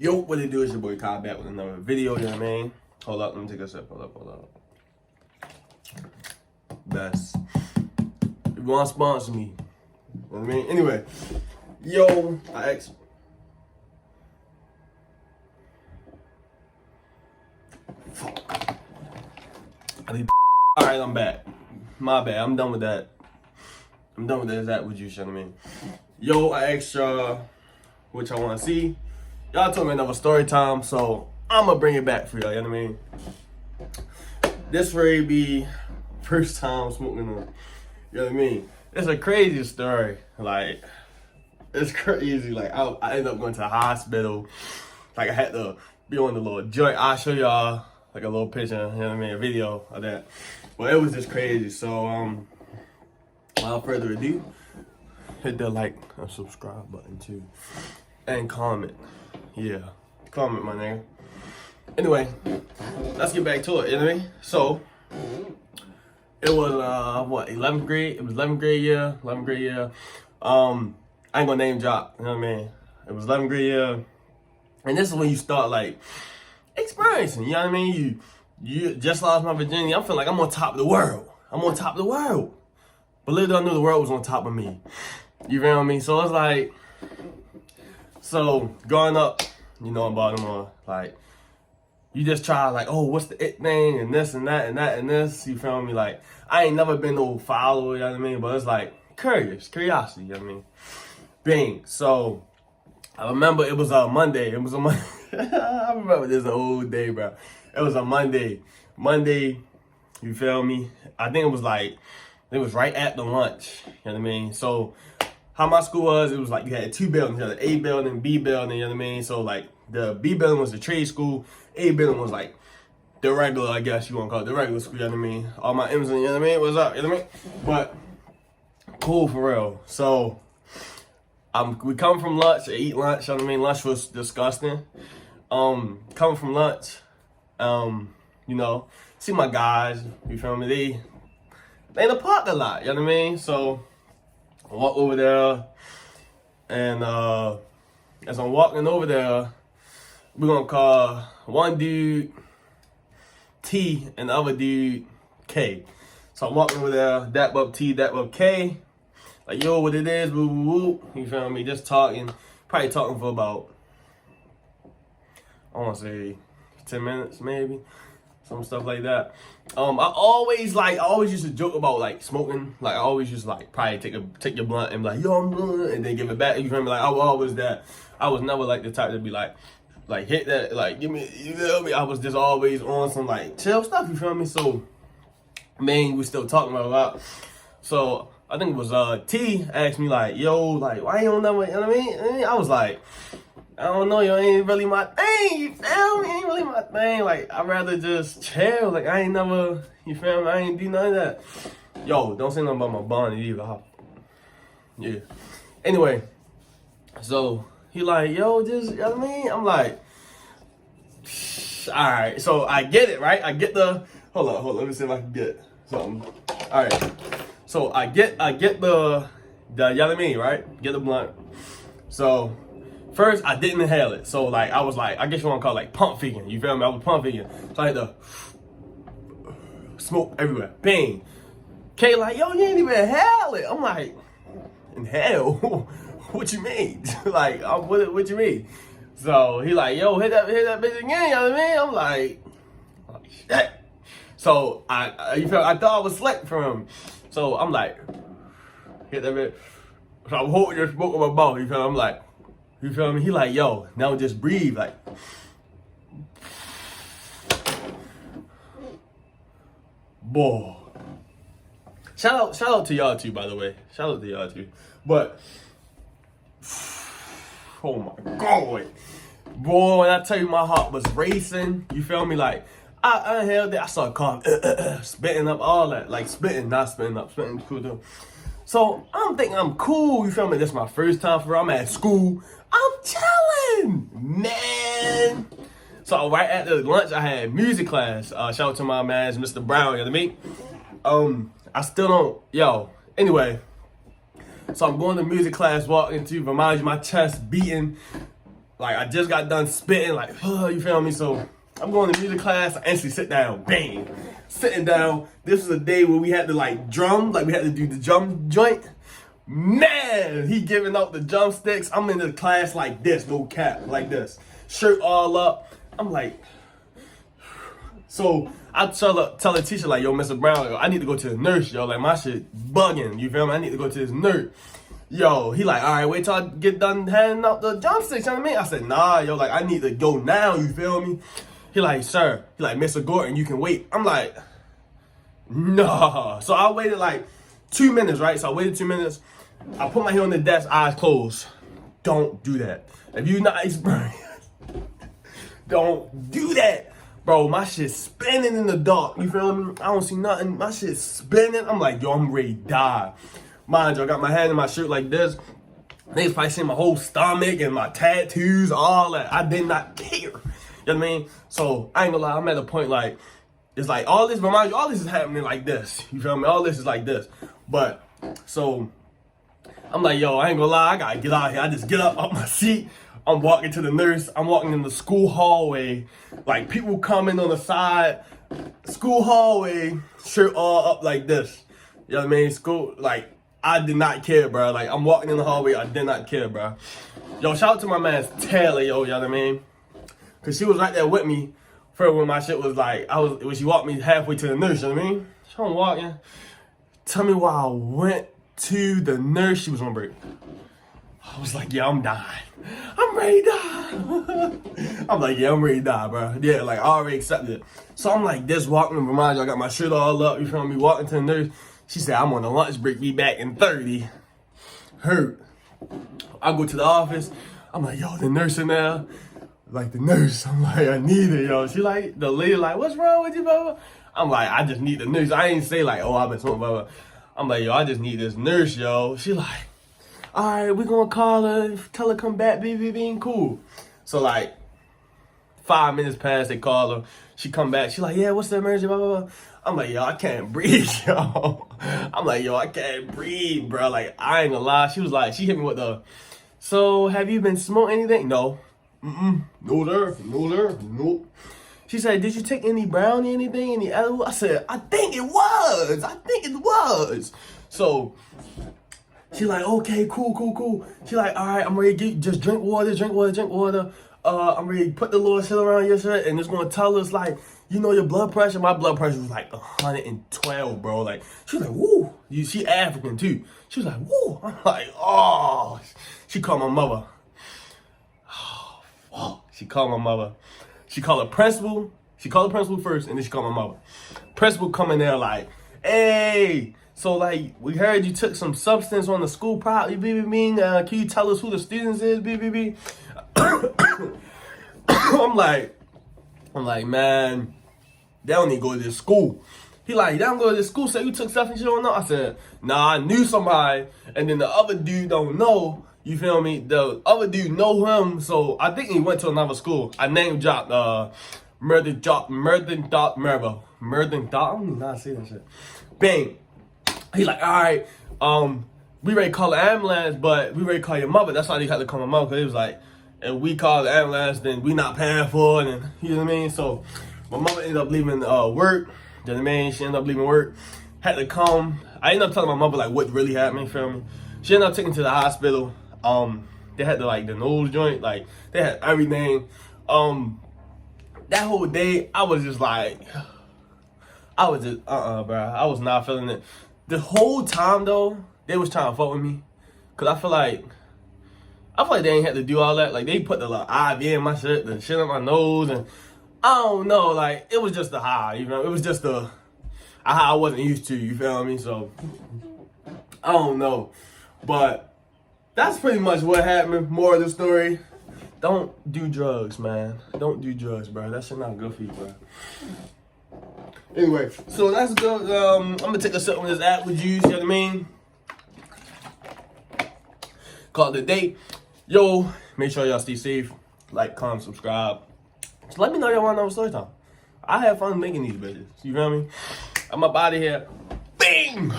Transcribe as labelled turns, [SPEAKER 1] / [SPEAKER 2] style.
[SPEAKER 1] Yo, what it do? It's your boy Kyle back with another video, you know what I mean? Hold up, let me take a sip. Hold up. Best. If you want to sponsor me, you know what I mean? Anyway, yo, I asked. Fuck. Alright, I'm back. My bad, I'm done with that. I'm done with that with you, you know what I mean? Yo, I asked y'all what y'all want to see. Y'all told me another story time, so I'm gonna bring it back for y'all, you know what I mean? This will be first time smoking on, you know what I mean? It's a crazy story, like, it's crazy. Like, I ended up going to the hospital, like, I had to be on the little joint. I'll show y'all, like, a little picture, you know what I mean, a video of that. But it was just crazy, so, without further ado, hit the like and subscribe button too, and comment. Yeah, comment, my nigga. Anyway, let's get back to it, you know what I mean? So, it was, 11th grade? It was 11th grade year. I ain't gonna name drop, you know what I mean? It was 11th grade year. And this is when you start, like, experiencing, you know what I mean? You just lost my virginity. I'm feeling like I'm on top of the world. But little did I know the world was on top of me. You feel me? So it's like, so growing up, you know, in Baltimore, like, you just try, like, oh, what's the it thing, and this and that and that and this, you feel me? Like, I ain't never been no follower, you know what I mean? But it's like, curiosity, you know what I mean? Bang. So, I remember it was a Monday. I remember this whole day, bro. It was a Monday. You feel me? I think it was like, it was right after lunch, you know what I mean? So, how my school was, it was like you had two buildings. You had the A building, B building, you know what I mean? So, like, the B building was the trade school. A building was, like, the regular, I guess you want to call it, the regular school, you know what I mean? All my M's, you know what I mean? What's up, you know what I mean? But, cool for real. So, we come from lunch, to eat lunch, you know what I mean? Lunch was disgusting. Coming from lunch, you know, see my guys, you feel me? They in the park a lot, you know what I mean? So, I walk over there, and as I'm walking over there, we're gonna call one dude T and the other dude K. So I'm walking over there, dap up T, dap up K, like, yo, what it is, woo, woo, woo. You feel me? Just talking, probably talking for about, I wanna say 10 minutes maybe. Some stuff like that. I always used to joke about, like, smoking. Like, I always used to, like, probably take your blunt and be like, yo, I'm blunt, and then give it back. You feel me? Like, I was always that. I was never, like, the type to be like hit that, like, give me, you feel me? I was just always on some, like, chill stuff, you feel me? So, man, we still talking about a lot. So, I think it was, T asked me, like, yo, like, why you don't never, you know what I mean? And I was like, I don't know, yo, ain't really my thing, you feel me? Ain't really my thing. Like, I'd rather just chill. Like, I ain't never, you feel me? I ain't do none of that. Yo, don't say nothing about my bond either. Yeah. Anyway, so he like, yo, just, you know what I mean? I'm like, all right. So I get it, right? I get the, hold on. Let me see if I can get something. All right. So I get the, you know what I mean, right? Get the blunt. So, first, I didn't inhale it. So, like, I was like, I guess you want to call it, like, pump faking. You feel me? I was pump faking. So I had to smoke everywhere. Bang. Kay like, yo, you ain't even inhale it. I'm like, inhale? What you mean? Like, what you mean? So he like, yo, hit that bitch again, you know what I mean? I'm like, shit. So I thought I was slick from him. So I'm like, hit that bitch. So I'm holding your smoke in my mouth, you feel me? I'm like, you feel me? He like, yo, now just breathe, like. Boy. Shout out to y'all too, by the way. Shout out to y'all too. But, oh my God. Boy, when I tell you my heart was racing, you feel me? Like, I inhaled it, I started coughing, spitting up, all that. Like, not spitting up, spitting cool too. So, I'm thinking I'm cool, you feel me? This is my first time for real. I'm at school. I'm chilling, man. So right after lunch, I had music class. Shout out to my man, Mr. Brown, you know what I mean? I still don't, anyway. So I'm going to music class, walking to, remind you, my chest beating. Like, I just got done spitting, like, you feel me? So, I'm going to music class, I instantly sit down, bang. Sitting down, this was a day where we had to, like, drum, like, we had to do the drum joint. Man, he giving out the drumsticks. I'm in the class like this, no cap, like this. Shirt all up. I'm like, so I tell the teacher, like, yo, Mr. Brown, yo, I need to go to the nurse, yo. Like, my shit bugging, you feel me? I need to go to this nurse. Yo, he like, all right, wait till I get done handing out the drumsticks, you know what I mean? I said, nah, yo, like, I need to go now, you feel me? He like, sir, he like, Mr. Gordon, you can wait. I'm like, nah. So I waited like 2 minutes, right? So I waited 2 minutes. I put my hand on the desk, eyes closed. Don't do that. If you nice, bro, don't do that. Bro, my shit spinning in the dark. You feel me? I don't see nothing. My shit spinning. I'm like, yo, I'm ready to die. Mind you, I got my hand in my shirt like this. They probably see my whole stomach and my tattoos, all that. I did not care. You know what I mean? So, I ain't gonna lie, I'm at a point like, it's like all this, remind you, all this is happening like this. You feel me? All this is like this. But, so, I'm like, yo, I ain't gonna lie, I gotta get out here. I just get up off my seat. I'm walking to the nurse. I'm walking in the school hallway. Like, people coming on the side. School hallway, shirt all up like this. You know what I mean? School, like, I did not care, bro. Like, I'm walking in the hallway. I did not care, bro. Yo, shout out to my man Taylor, yo, you know what I mean? Because she was right there with me for when my shit was like, when she walked me halfway to the nurse, you know what I mean? So I'm walking. Tell me why I went to the nurse, she was on break. I was like, yeah, I'm dying. I'm ready to die. I'm like, yeah, I'm ready to die, bro. Yeah, like, I already accepted it. So I'm like this walking, remind you, I got my shirt all up, you feel me, walking to the nurse. She said, I'm on a lunch break, be back in 30. Hurt. I go to the office. I'm like, yo, the nurse in there. Like, the nurse, I'm like, I need it, yo. She like, the lady like, what's wrong with you, blah? I'm like, I just need the nurse. I ain't say like, oh, I've been smoking, blah. I'm like, yo, I just need this nurse, yo. She like, all right, we gonna call her, tell her come back, baby, being cool. So like, 5 minutes passed, they call her. She come back, she like, yeah, what's the emergency, blah, blah, blah. I'm like, yo, I can't breathe, yo. I'm like, yo, I can't breathe, bro. Like, I ain't gonna lie. She was like, she hit me with the, so have you been smoking anything? No. No, sir. No, sir. Nope. She said, did you take any brownie, anything, any edible? I said, I think it was. So, she like, okay, cool. She like, all right, I'm ready to get, just drink water. I'm ready to put the little shit around your shirt and it's gonna tell us like, you know your blood pressure? My blood pressure was like 112, bro. Like, she was like, woo. She African too. She was like, woo. I'm like, oh. She called my mother. Oh, fuck. She called my mother. She called the principal. She called the principal first and then she called my mother. Principal come in there like, hey. So like, we heard you took some substance on the school property, can you tell us who the students is, I'm like, man, they don't need to go to this school. He like, they don't go to this school, so you took stuff and you don't know? I said, nah, I knew somebody, and then the other dude don't know, you feel me? The other dude know him, so I think he went to another school. I name dropped, Merden Dot, I don't know how to say that shit. Bang. He like, all right, we ready to call the ambulance, but we ready to call your mother. That's why they had to call my mother, because it was like, if we call the ambulance, then we not paying for it, and you know what I mean? So, my mother ended up leaving work, you know what I mean? She ended up leaving work, had to come. I ended up telling my mother, like, what really happened, you feel me? She ended up taking to the hospital. They had the nose joint, like, they had everything. That whole day, I was just like, bro. I was not feeling it. The whole time, though, they was trying to fuck with me. Because I feel like they ain't had to do all that. Like, they put the IV in my shit, the shit on my nose, and I don't know. Like, it was just the high, you know? It was just a high I wasn't used to, you feel me? So, I don't know. But that's pretty much what happened. More of the story. Don't do drugs, man. Don't do drugs, bro. That shit not good for you, bro. Anyway, so that's good. I'm gonna take a sip on this apple juice, you know what I mean? Call it a day. Yo, make sure y'all stay safe. Like, comment, subscribe. Just let me know y'all want another story time. I have fun making these videos. You feel me? I'm up out of here. Bang!